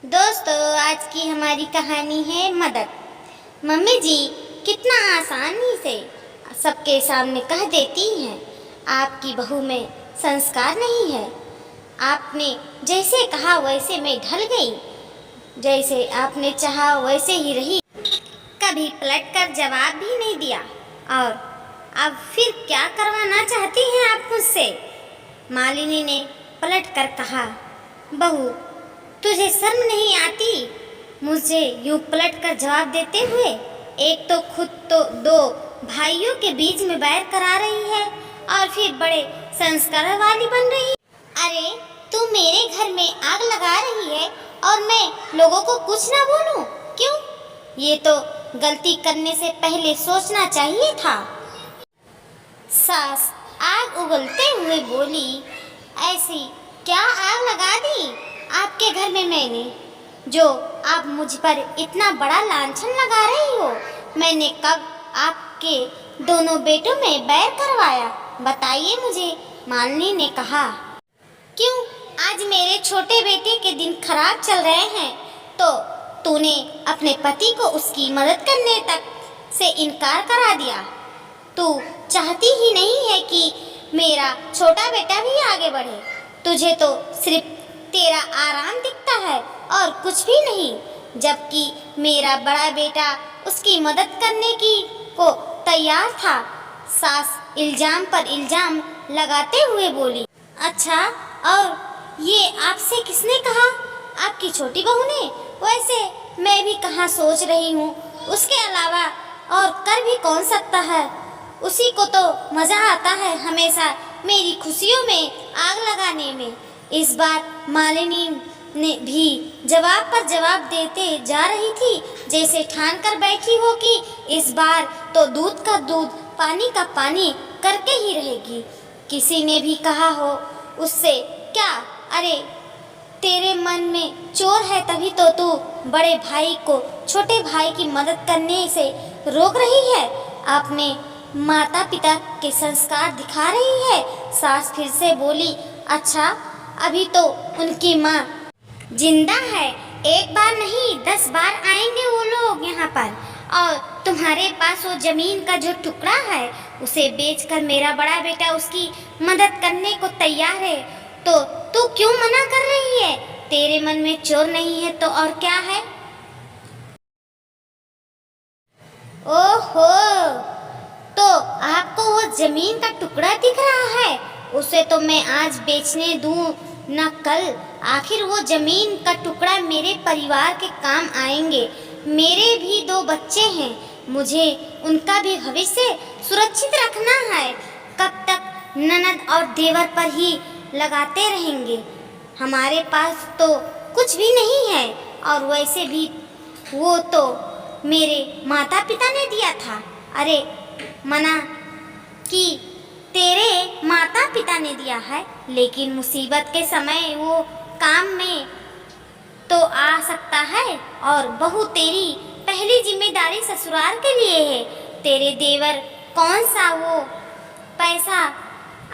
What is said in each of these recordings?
दोस्तों, आज की हमारी कहानी है मदद। मम्मी जी कितना आसानी से सबके सामने कह देती हैं, आपकी बहू में संस्कार नहीं है। आपने जैसे कहा वैसे मैं ढल गई, जैसे आपने चाहा वैसे ही रही, कभी पलट कर जवाब भी नहीं दिया। और अब फिर क्या करवाना चाहती हैं आप मुझसे? मालिनी ने पलट कर कहा, बहू तुझे शर्म नहीं आती मुझे यूं पलट कर जवाब देते हुए? एक तो खुद तो दो भाइयों के बीच में बैर करा रही है और फिर बड़े संस्कार वाली बन रही है। अरे तू मेरे घर में आग लगा रही है और मैं लोगों को कुछ ना बोलूं? क्यों? ये तो गलती करने से पहले सोचना चाहिए था। सास आग उगलते हुए बोली, ऐसी क्या आग लगा दी आपके घर में मैंने, जो आप मुझ पर इतना बड़ा लांछन लगा रही हो? मैंने कब आपके दोनों बेटों में बैर करवाया? बताइए मुझे, मालिनी ने कहा। क्यों, आज मेरे छोटे बेटे के दिन खराब चल रहे हैं तो तूने अपने पति को उसकी मदद करने तक से इनकार करा दिया। तू चाहती ही नहीं है कि मेरा छोटा बेटा भी आगे बढ़े। तुझे तो सिर्फ तेरा आराम दिखता है और कुछ भी नहीं, जबकि मेरा बड़ा बेटा उसकी मदद करने की को तैयार था। सास इल्जाम पर इल्जाम लगाते हुए बोली, अच्छा और ये आपसे किसने कहा? आपकी छोटी बहू ने? वैसे मैं भी कहाँ सोच रही हूँ, उसके अलावा और कर भी कौन सकता है? उसी को तो मजा आता है हमेशा मेरी खुशियों में आग लगाने में। इस बार मालिनी ने भी जवाब पर जवाब देते जा रही थी, जैसे ठान कर बैठी हो कि इस बार तो दूध का दूध पानी का पानी करके ही रहेगी। किसी ने भी कहा हो उससे, क्या अरे तेरे मन में चोर है तभी तो तू बड़े भाई को छोटे भाई की मदद करने से रोक रही है, अपने माता पिता के संस्कार दिखा रही है। सास फिर से बोली, अच्छा अभी तो उनकी माँ जिंदा है, एक बार नहीं 10 बार आएंगे वो लोग यहाँ पर, और तुम्हारे पास वो जमीन का जो टुकड़ा है उसे बेचकर मेरा बड़ा बेटा उसकी मदद करने को तैयार है, तो तू क्यों मना कर रही है? तेरे मन में चोर नहीं है तो और क्या है? ओहो, तो आपको वो जमीन का टुकड़ा दिख रहा है? उसे तो मैं आज बेचने दूं न कल, आखिर वो जमीन का टुकड़ा मेरे परिवार के काम आएंगे। मेरे भी 2 बच्चे हैं, मुझे उनका भी भविष्य सुरक्षित रखना है। कब तक ननद और देवर पर ही लगाते रहेंगे? हमारे पास तो कुछ भी नहीं है, और वैसे भी वो तो मेरे माता पिता ने दिया था। अरे मना कि तेरे माता पिता ने दिया है, लेकिन मुसीबत के समय वो काम में तो आ सकता है, और बहू तेरी पहली जिम्मेदारी ससुराल के लिए है। तेरे देवर कौन सा वो पैसा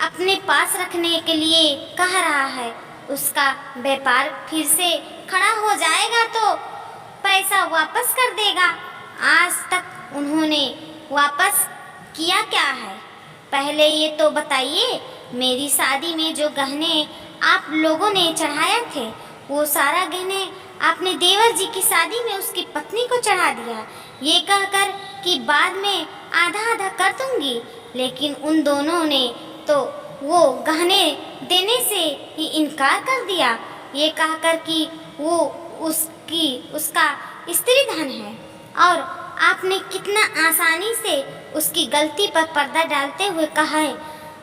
अपने पास रखने के लिए कह रहा है? उसका व्यापार फिर से खड़ा हो जाएगा तो पैसा वापस कर देगा। आज तक उन्होंने वापस किया क्या है? पहले ये तो बताइए, मेरी शादी में जो गहने आप लोगों ने चढ़ाए थे वो सारा गहने आपने देवर जी की शादी में उसकी पत्नी को चढ़ा दिया, ये कहकर कि बाद में आधा आधा कर दूंगी। लेकिन उन दोनों ने तो वो गहने देने से ही इनकार कर दिया, ये कहकर कि वो उसका स्त्री धन है। और आपने कितना आसानी से उसकी गलती पर पर्दा डालते हुए कहा है,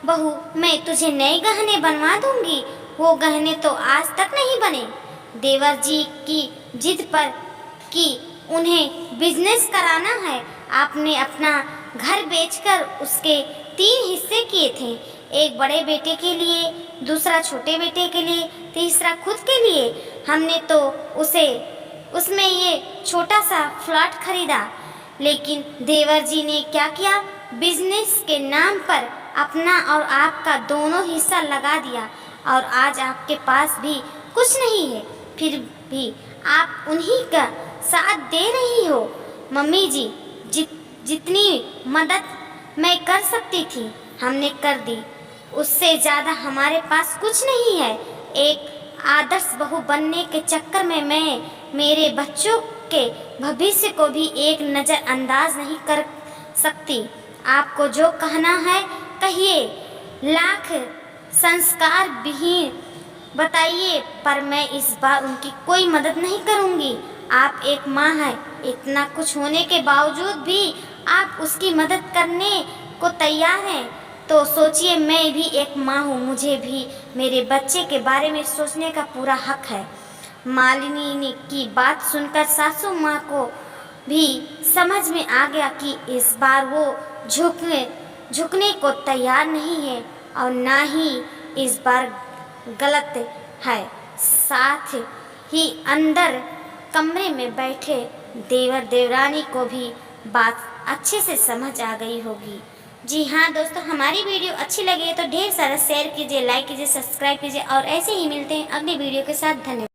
बहू मैं तुझे नए गहने बनवा दूंगी। वो गहने तो आज तक नहीं बने। देवर जी की जिद पर कि उन्हें बिजनेस कराना है, आपने अपना घर बेचकर उसके 3 हिस्से किए थे, एक बड़े बेटे के लिए, दूसरा छोटे बेटे के लिए, तीसरा खुद के लिए। हमने तो उसमें ये छोटा सा फ्लैट खरीदा, लेकिन देवर जी ने क्या किया, बिजनेस के नाम पर अपना और आपका दोनों हिस्सा लगा दिया, और आज आपके पास भी कुछ नहीं है। भी आप उन्हीं का साथ दे रही हो। मम्मी जी, जितनी मदद मैं कर सकती थी हमने कर दी, उससे ज़्यादा हमारे पास कुछ नहीं है। एक आदर्श बहू बनने के चक्कर में मैं मेरे बच्चों के भविष्य को भी एक नज़रअंदाज नहीं कर सकती। आपको जो कहना है कहिए, लाख संस्कार विहीन बताइए, पर मैं इस बार उनकी कोई मदद नहीं करूंगी। आप एक माँ हैं, इतना कुछ होने के बावजूद भी आप उसकी मदद करने को तैयार हैं, तो सोचिए मैं भी एक माँ हूँ, मुझे भी मेरे बच्चे के बारे में सोचने का पूरा हक है। मालिनी की बात सुनकर सासू माँ को भी समझ में आ गया कि इस बार वो झुकने को तैयार नहीं है और ना ही इस बार गलत है। साथ ही अंदर कमरे में बैठे देवर देवरानी को भी बात अच्छे से समझ आ गई होगी। जी हाँ दोस्तों, हमारी वीडियो अच्छी लगी है तो ढेर सारा शेयर कीजिए, लाइक कीजिए, सब्सक्राइब कीजिए और ऐसे ही मिलते हैं अगली वीडियो के साथ। धन्यवाद।